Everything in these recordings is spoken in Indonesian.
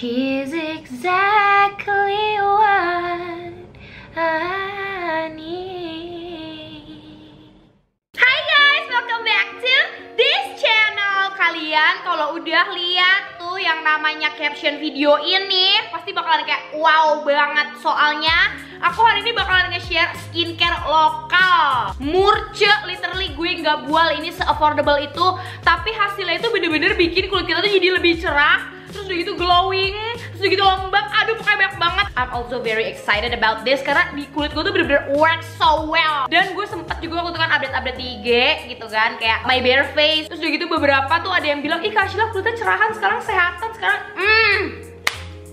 She's exactly what I need. Hai guys, welcome back to this channel. Kalian kalau udah lihat tuh yang namanya caption video ini pasti bakalan kayak wow banget. Soalnya aku hari ini bakalan nge-share skincare lokal murce, literally gue nggak bual ini se-affordable itu. Tapi hasilnya itu bener-bener bikin kulit kita tuh jadi lebih cerah, terus udah gitu glowing, terus udah gitu lembab. Aduh pokoknya banyak banget. I'm also very excited about this karena di kulit gue tuh bener-bener works so well. Dan gue sempet juga waktu itu kan update-update di IG gitu kan, kayak my bare face. Terus udah gitu beberapa tuh ada yang bilang, ih Kak Sheila kulitnya cerahan sekarang, sehatan sekarang.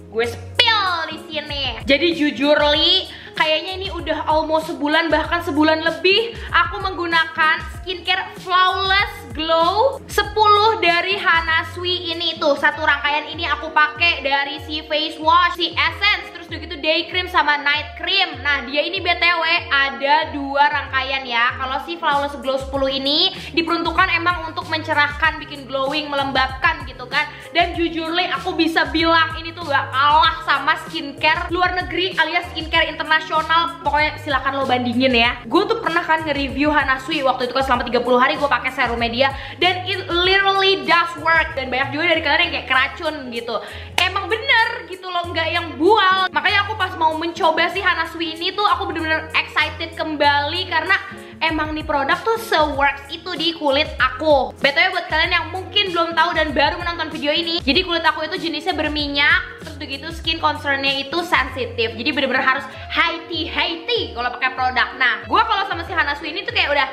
Gue spill di sini. Jadi jujur Li, kayaknya ini udah almost sebulan, bahkan sebulan lebih aku menggunakan skincare Flawless Glow 10 dari Hana Sui ini tuh. Satu rangkaian ini aku pakai dari si face wash, si essence, terus udah gitu day cream sama night cream. Nah, dia ini BTW ada 2 rangkaian ya. Kalau si Flawless Glow 10 ini diperuntukkan emang untuk mencerahkan, bikin glowing, melembabkan gitu kan. Dan jujur Li, aku bisa bilang ini tuh gak kalah sama skincare luar negeri alias skincare internasional. Pokoknya silakan lo bandingin ya. Gue tuh pernah kan nge-review Hana Sui waktu itu kan, selama 30 hari gue pakai serum media dan it literally does work. Dan banyak juga dari kalian yang kayak keracun gitu. Emang bener gitu loh, nggak yang bual. Makanya aku pas mau mencoba si Hana Sui ini tuh aku bener-bener excited kembali karena emang nih produk tuh se-works itu di kulit aku. BTW buat kalian yang mungkin belum tahu dan baru menonton video ini, jadi kulit aku itu jenisnya berminyak, terus begitu skin concernnya itu sensitif. Jadi bener-bener harus high tea kalau pakai produk. Nah, gue kalau sama si Hana Sui ini tuh kayak udah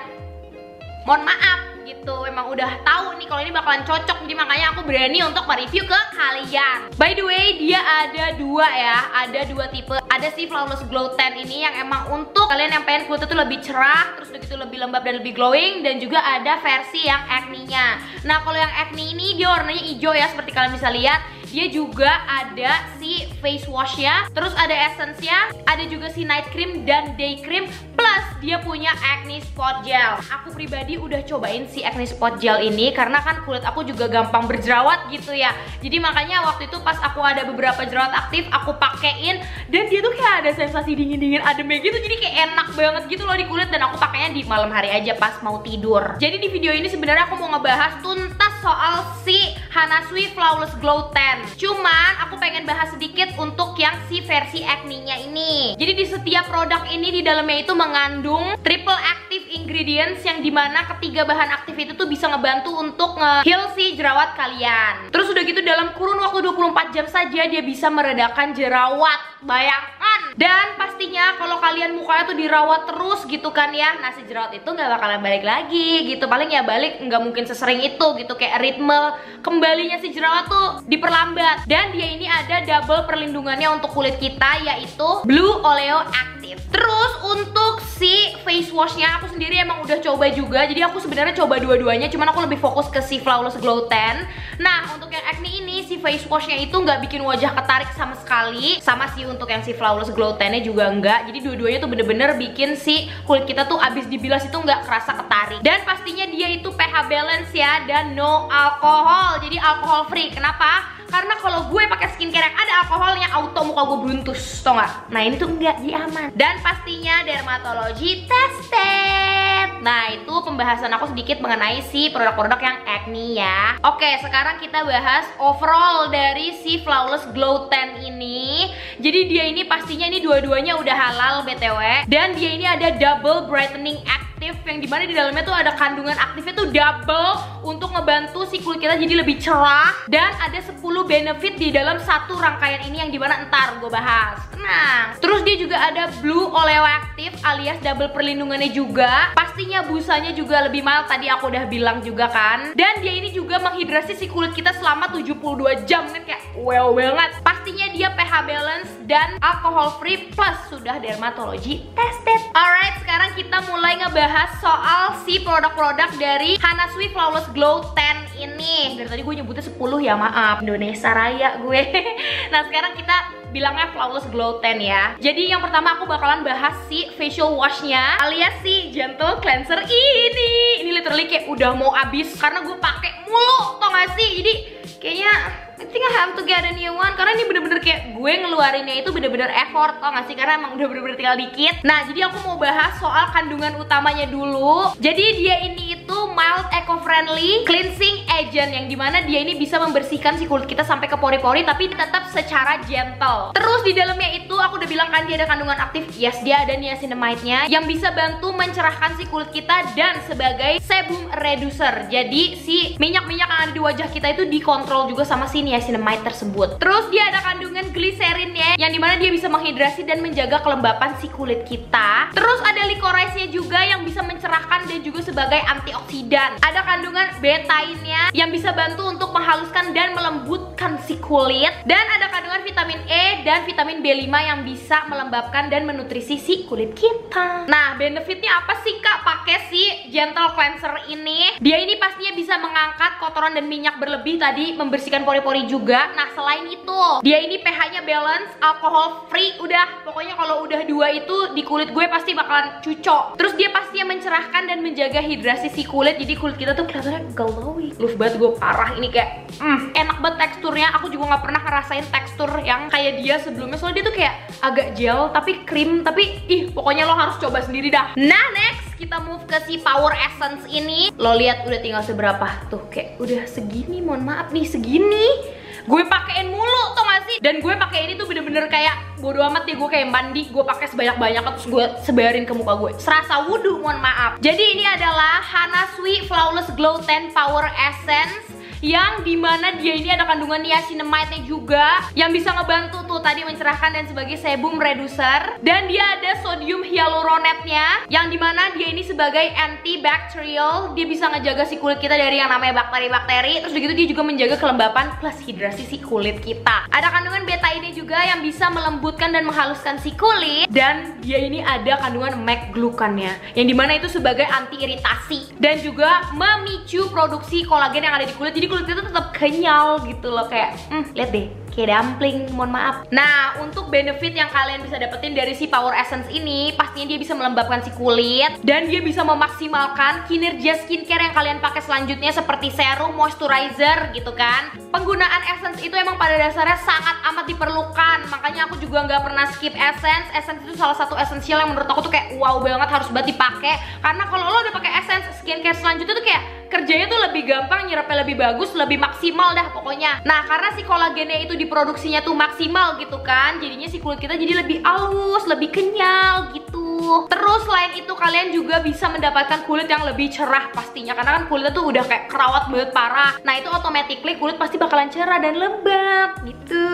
mohon maaf gitu, emang udah tahu nih kalau ini bakalan cocok, jadi makanya aku berani untuk mereview ke kalian. By the way, dia ada 2 ya, ada 2 tipe. Ada si Flawless Glow 10 ini yang emang untuk kalian yang pengen kulitnya tuh lebih cerah, terus begitu lebih lembab dan lebih glowing. Dan juga ada versi yang acne-nya. Nah, kalau yang acne ini dia warnanya hijau ya, seperti kalian bisa lihat. Dia juga ada si face wash-nya, terus ada essence-nya, ada juga si night cream dan day cream, plus dia punya acne spot gel. Aku pribadi udah cobain si acne spot gel ini karena kan kulit aku juga gampang berjerawat gitu ya. Jadi makanya waktu itu pas aku ada beberapa jerawat aktif, aku pakein dan dia tuh kayak ada sensasi dingin-dingin ademnya gitu. Jadi kayak enak banget gitu loh di kulit, dan aku pakainya di malam hari aja pas mau tidur. Jadi di video ini sebenarnya aku mau ngebahas tuntas soal si Hana Sui Flawless Glow 10. Cuman aku pengen bahas sedikit untuk yang si versi acne-nya ini. Jadi di setiap produk ini di dalamnya itu mengandung triple active ingredients yang dimana ketiga bahan aktif itu tuh bisa ngebantu untuk nge-heal si jerawat kalian. Terus udah gitu dalam kurun waktu 24 jam saja dia bisa meredakan jerawat. Bayangkan. Dan pastinya kalau kalian mukanya tuh dirawat terus gitu kan ya, nah si jerawat itu nggak bakalan balik lagi gitu. Paling ya balik nggak mungkin sesering itu gitu, kayak ritme kembalinya si jerawat tuh diperlambat. Dan dia ini ada double perlindungannya untuk kulit kita, yaitu Blue Oleo Active. Terus untuk si face washnya aku sendiri emang udah coba juga. Jadi aku sebenarnya coba dua-duanya, cuman aku lebih fokus ke si Flawless Glow 10. Nah, untuk yang acne ini si face washnya itu nggak bikin wajah ketarik sama sekali. Sama sih untuk yang si Flawless Glow 10-nya juga enggak. Jadi dua-duanya tuh bener-bener bikin si kulit kita tuh abis dibilas itu nggak kerasa ketarik. Dan pastinya dia itu pH balance ya, dan no alkohol. Jadi alkohol free. Kenapa? Karena kalau gue pakai skincare yang ada alkoholnya, auto muka gue beruntus, tau gak? Nah ini tuh enggak, dia aman. Dan pastinya dermatologi tested. Nah itu pembahasan aku sedikit mengenai si produk-produk yang acne ya. Oke, sekarang kita bahas overall dari si Flawless Glow 10 ini. Jadi dia ini pastinya ini dua-duanya udah halal BTW. Dan dia ini ada double brightening active, yang dimana di dalamnya tuh ada kandungan aktifnya tuh double untuk ngebantu si kulit kita jadi lebih cerah. Dan ada 10 benefit di dalam satu rangkaian ini yang dimana ntar gue bahas. Tenang. Terus dia juga ada Blue Oleo Active alias double perlindungannya juga. Pastinya busanya juga lebih mild, tadi aku udah bilang juga kan. Dan dia ini juga menghidrasi si kulit kita selama 72 jam kan, kayak wow banget. Pastinya dia pH balance dan alcohol free plus sudah dermatologi tested. Alright, sekarang kita mulai ngebahas soal si produk-produk dari Hana Sui Flawless Glow 10 ini. Dari tadi gue nyebutnya 10 ya, maaf, Indonesia Raya gue. Nah sekarang kita bilangnya Flawless Glow 10 ya. Jadi yang pertama aku bakalan bahas si facial washnya alias si Gentle Cleanser ini. Ini literally kayak udah mau habis karena gue pakai mulu, tau gak sih? Jadi kayaknya I think I have to get a new one karena ini gue ngeluarinnya itu bener-bener effort, tau gak sih? Karena emang udah bener-bener tinggal dikit. Nah, jadi aku mau bahas soal kandungan utamanya dulu. Jadi dia ini itu mild eco-friendly cleansing agent, yang dimana dia ini bisa membersihkan si kulit kita sampai ke pori-pori tapi tetap secara gentle. Terus di dalamnya itu aku udah bilang kan dia ada kandungan aktif. Yes, dia ada niacinamide-nya yang bisa bantu mencerahkan si kulit kita dan sebagai sebum reducer. Jadi si minyak-minyak yang ada di wajah kita itu dikontrol juga sama si niacinamide tersebut. Terus dia ada kandungan glycerinnya yang dimana dia bisa menghidrasi dan menjaga kelembapan si kulit kita. Terus ada licorice-nya juga yang bisa mencerahkan dan juga sebagai antioksidan. Ada kandungan betainnya yang bisa bantu untuk menghaluskan dan melembutkan si kulit. Dan ada kandungan vitamin E dan vitamin B5 yang bisa melembabkan dan menutrisi si kulit kita. Nah, benefitnya apa sih Kak pakai si gentle cleanser ini? Dia ini pastinya bisa mengangkat kotoran dan minyak berlebih tadi, membersihkan pori-pori juga. Nah, selain itu dia ini pH-nya balance, alcohol free. Udah, pokoknya kalau udah dua itu di kulit gue pasti bakalan cucok. Terus dia pastinya mencerahkan dan menjaga hidrasi si kulit, jadi kulit kita tuh kelihatannya glowing. Love banget gue, parah. Ini kayak enak banget teksturnya. Aku juga nggak pernah ngerasain tekstur yang kayak dia sebelumnya, soalnya dia tuh kayak agak gel tapi krim, tapi pokoknya lo harus coba sendiri dah. Nah, next kita move ke si Power Essence ini. Lo lihat udah tinggal seberapa tuh, kayak udah segini. Mohon maaf nih, segini gue pakein mulu tuh gak sih? Dan gue pakai ini tuh bener-bener kayak bodo amat ya, gue kayak mandi, gue pakai sebanyak-banyak terus gue sebarin ke muka gue. Serasa wudhu, mohon maaf. Jadi ini adalah Hana Sui Flawless Glow 10 Power Essence, yang dimana dia ini ada kandungan niacinamide-nya juga yang bisa ngebantu tuh tadi mencerahkan dan sebagai sebum reducer. Dan dia ada sodium hyaluronate-nya yang dimana dia ini sebagai antibacterial. Dia bisa ngejaga si kulit kita dari yang namanya bakteri-bakteri. Terus begitu dia juga menjaga kelembapan plus hidrasi si kulit kita. Ada kandungan betaine juga yang bisa melembutkan dan menghaluskan si kulit. Dan dia ini ada kandungan McGlucan-nya yang dimana itu sebagai anti iritasi dan juga memicu produksi kolagen yang ada di kulit. Jadi kulit itu tetap kenyal gitu loh, kayak lihat deh, kayak dumpling, mohon maaf. Nah, untuk benefit yang kalian bisa dapetin dari si Power Essence ini, pastinya dia bisa melembabkan si kulit dan dia bisa memaksimalkan kinerja skincare yang kalian pakai selanjutnya seperti serum, moisturizer gitu kan. Penggunaan essence itu emang pada dasarnya sangat amat diperlukan, makanya aku juga nggak pernah skip essence. Essence itu salah satu esensial yang menurut aku tuh kayak wow banget, harus banget dipakai. Karena kalau lo udah pakai essence, skincare selanjutnya tuh kayak kerjanya tuh lebih gampang, nyerapnya lebih bagus, lebih maksimal dah pokoknya. Nah, karena si kolagennya itu diproduksinya tuh maksimal gitu kan, jadinya si kulit kita jadi lebih halus, lebih kenyal gitu. Terus selain itu kalian juga bisa mendapatkan kulit yang lebih cerah pastinya, karena kan kulitnya tuh udah kayak kerawat banget parah. Nah, itu automatically kulit pasti bakalan cerah dan lembab gitu.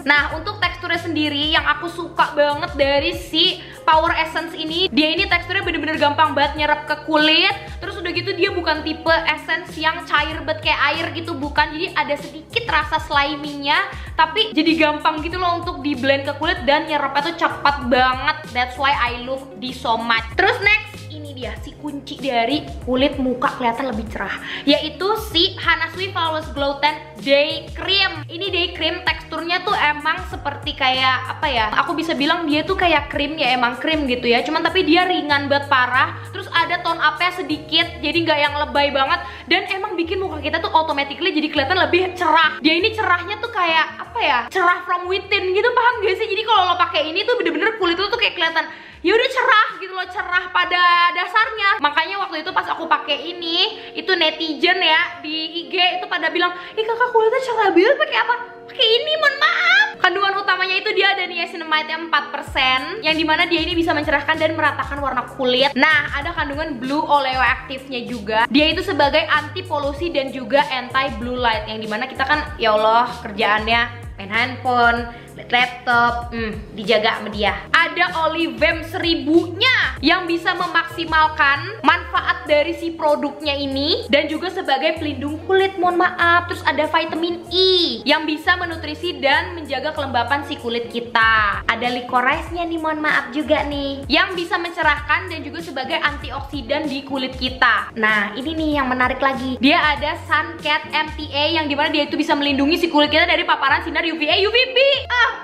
Nah, untuk teksturnya sendiri yang aku suka banget dari si Power Essence ini, dia ini teksturnya bener-bener gampang banget nyerap ke kulit. Terus udah gitu dia bukan tipe essence yang cair banget kayak air gitu, bukan. Jadi ada sedikit rasa slimy-nya, tapi jadi gampang gitu loh untuk di blend ke kulit dan nyerapnya tuh cepat banget. That's why I love this so much. Terus next, ini dia si kunci dari kulit muka kelihatan lebih cerah, yaitu si Hana Sui Flawless Glow 10 Day Cream. Ini day cream teksturnya tuh emang seperti kayak apa ya? Aku bisa bilang dia tuh kayak krim ya, emang krim gitu ya. Cuman tapi dia ringan banget parah. Terus ada tone up-nya sedikit, jadi nggak yang lebay banget. Dan emang bikin muka kita tuh automatically jadi kelihatan lebih cerah. Dia ini cerahnya tuh kayak apa ya? Cerah from within gitu, paham gak sih? Jadi kalau lo pakai ini tuh bener-bener kulit lo tuh kayak kelihatan ya udah cerah gitu loh, cerah pada dasarnya. Makanya waktu itu pas aku pakai ini, itu netizen ya di IG itu pada bilang, ih kakak kulitnya cerah banget pakai apa? Pakai ini, mohon maaf. Kandungan utamanya itu dia ada niacinamide-nya 4%, yang dimana dia ini bisa mencerahkan dan meratakan warna kulit. Nah, ada kandungan blue oleoactive-nya juga. Dia itu sebagai anti polusi dan juga anti blue light, yang dimana kita kan ya Allah kerjaannya main handphone, laptop, dijaga sama dia. Ada Olivem 1000-nya yang bisa memaksimalkan manfaat dari si produknya ini dan juga sebagai pelindung kulit, mohon maaf. Terus ada vitamin E yang bisa menutrisi dan menjaga kelembapan si kulit kita. Ada licorice-nya nih, mohon maaf juga nih, yang bisa mencerahkan dan juga sebagai antioksidan di kulit kita. Nah, ini nih yang menarik lagi. Dia ada Suncat MTA yang dimana dia itu bisa melindungi si kulit kita dari paparan sinar UVA, UVB.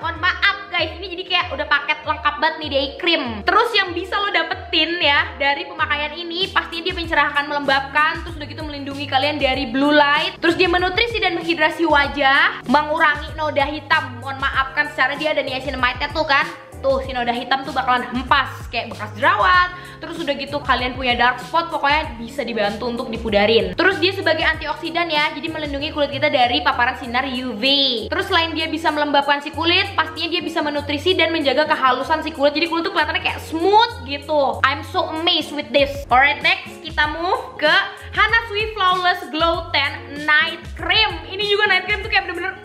Mohon maaf, guys. Ini jadi kayak udah paket lengkap banget nih day cream. Terus yang bisa lo dapetin ya dari pemakaian ini, pastinya dia mencerahkan, melembabkan, terus udah gitu melindungi kalian dari blue light. Terus dia menutrisi dan menghidrasi wajah, mengurangi noda hitam. Mohon maaf kan secara dia ada niacinamide-nya tuh kan. Tuh si noda hitam tuh bakalan hempas kayak bekas jerawat. Terus udah gitu kalian punya dark spot, pokoknya bisa dibantu untuk dipudarin. Terus dia sebagai antioksidan ya, jadi melindungi kulit kita dari paparan sinar UV. Terus selain dia bisa melembabkan si kulit, pastinya dia bisa menutrisi dan menjaga kehalusan si kulit. Jadi kulit tuh kelihatannya kayak smooth gitu. I'm so amazed with this. Alright, next kita move ke Hana Sui Flawless Glow Tan Night Cream. Ini juga night cream tuh kayak bener-bener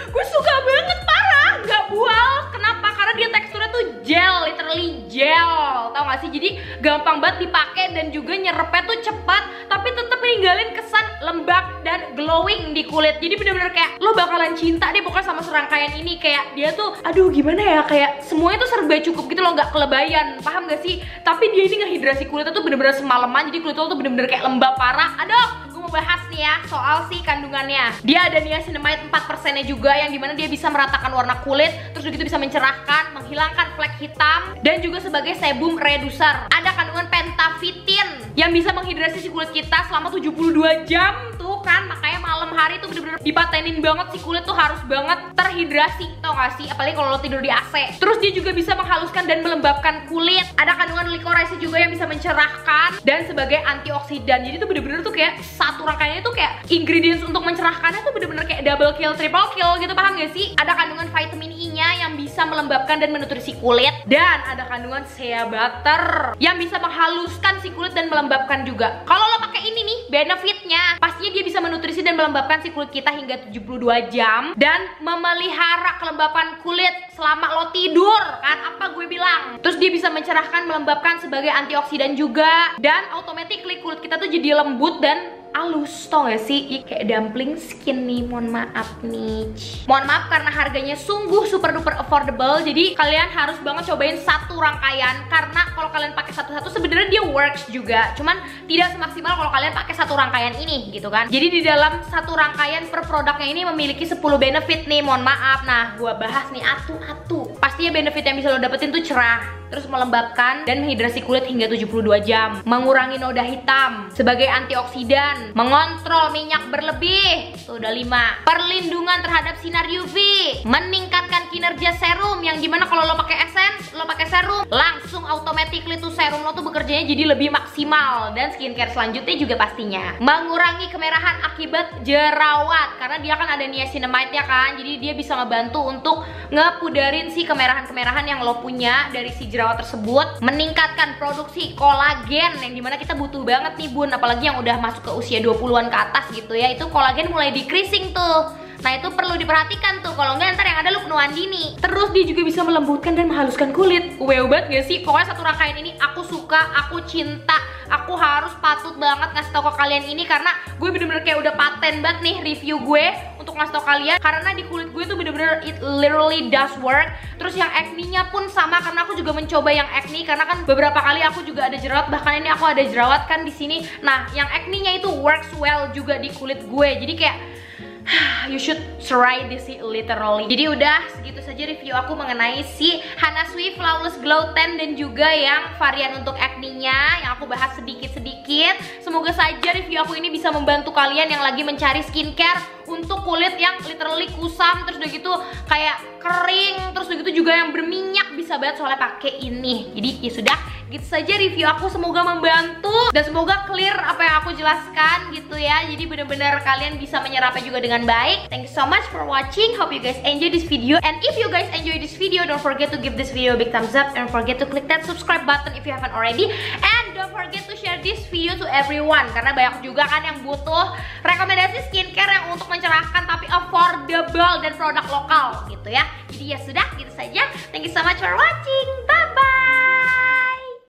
gue suka banget, parah, nggak bual. Kenapa? Karena dia teksturnya tuh gel, literally gel, tau gak sih? Jadi gampang banget dipakai dan juga nyerepnya tuh cepat, tapi tetap ninggalin kesan lembab dan glowing di kulit. Jadi bener-bener kayak lo bakalan cinta deh pokoknya sama serangkaian ini. Kayak dia tuh, aduh gimana ya, kayak semuanya tuh serba cukup gitu loh, nggak kelebayan, paham gak sih? Tapi dia ini ngehidrasi kulitnya tuh bener-bener semalaman, jadi kulit lo tuh bener-bener kayak lembab parah. Aduh, gue mau bahas nih ya soal si kandungannya. Dia ada niacinamide 4%-nya juga, yang dimana dia bisa meratakan warna kulit, terus begitu bisa mencerahkan, menghilangkan flek hitam, dan juga sebagai sebum reducer. Ada kandungan pentavitin yang bisa menghidrasi si kulit kita selama 72 jam tuh kan. Makanya malam hari tuh bener-bener dipatenin banget, si kulit tuh harus banget terhidrasi, tau gak sih? Apalagi kalau lo tidur di AC. Terus dia juga bisa menghaluskan dan melembabkan kulit. Ada kandungan licorice juga yang bisa mencerahkan dan sebagai antioksidan. Jadi tuh bener-bener tuh kayak satu rangkaiannya tuh kayak ingredients untuk mencerahkannya tuh bener-bener kayak double kill, triple kill gitu, paham gak sih? Ada kandungan vitamin E-nya yang bisa melembabkan dan menutrisi kulit, dan ada kandungan shea butter yang bisa menghaluskan si kulit dan melembabkan juga. Kalau lo pakai ini nih, benefitnya pastinya dia bisa menutrisi dan melembabkan si kulit kita hingga 72 jam dan memelihara kelembapan kulit selama lo tidur kan, apa gue bilang. Terus dia bisa mencerahkan, melembabkan sebagai antioksidan juga, dan automatically kulit kita tuh jadi lembut dan halus, tau gak sih? Kayak dumpling skin nih, mohon maaf nih. Mohon maaf karena harganya sungguh super duper affordable. Jadi kalian harus banget cobain satu rangkaian, karena kalau kalian pakai satu-satu sebenarnya dia works juga, cuman tidak semaksimal kalau kalian pakai satu rangkaian ini gitu kan. Jadi di dalam satu rangkaian per produknya ini memiliki 10 benefit nih, mohon maaf. Nah, gua bahas nih atu-atu. Pastinya benefit yang bisa lo dapetin tuh cerah, terus melembabkan dan menghidrasi kulit hingga 72 jam, mengurangi noda hitam, sebagai antioksidan, mengontrol minyak berlebih, tuh udah 5, perlindungan terhadap sinar UV, meningkatkan kinerja serum, yang dimana kalau lo pakai essence, lo pakai serum, langsung automatically tuh serum lo tuh bekerjanya jadi lebih maksimal. Dan skincare selanjutnya juga pastinya mengurangi kemerahan akibat jerawat, karena dia kan ada niacinamide ya kan, jadi dia bisa ngebantu untuk ngepudarin si kemerahan-kemerahan yang lo punya dari si jerawat tersebut, meningkatkan produksi kolagen yang dimana kita butuh banget nih bun, apalagi yang udah masuk ke usia 20-an ke atas gitu ya, itu kolagen mulai decreasing tuh. Nah itu perlu diperhatikan tuh, kalau nggak ntar yang ada lu penuaan dini. Terus dia juga bisa melembutkan dan menghaluskan kulit. Wow banget gak sih? Pokoknya satu rangkaian ini aku suka, aku cinta, aku harus patut banget ngasih tau ke kalian ini, karena gue bener-bener kayak udah paten banget nih review gue untuk ngasih tau kalian, karena di kulit gue tuh bener-bener it literally does work. Terus yang acne-nya pun sama, karena aku juga mencoba yang acne, karena kan beberapa kali aku juga ada jerawat, bahkan ini aku ada jerawat kan di sini. Nah yang acne-nya itu works well juga di kulit gue, jadi kayak you should try this literally. Jadi udah segitu saja review aku mengenai si Hana Sui Flawless Glow Tan dan juga yang varian untuk acne-nya yang aku bahas sedikit-sedikit. Semoga saja review aku ini bisa membantu kalian yang lagi mencari skincare untuk kulit yang literally kusam, terus udah gitu kayak kering, terus udah gitu juga yang berminyak, bisa banget soalnya pakai ini. Jadi ya sudah, gitu saja review aku, semoga membantu dan semoga clear apa yang aku jelaskan gitu ya. Jadi bener-bener kalian bisa menyerapnya juga dengan baik. Thank you so much for watching, hope you guys enjoy this video, and if you guys enjoy this video, don't forget to give this video a big thumbs up, and don't forget to click that subscribe button if you haven't already, and don't forget to share this video to everyone, karena banyak juga kan yang butuh rekomendasi skincare yang untuk mencerahkan tapi affordable dan produk lokal gitu ya. Jadi ya sudah, gitu saja. Thank you so much for watching, bye bye.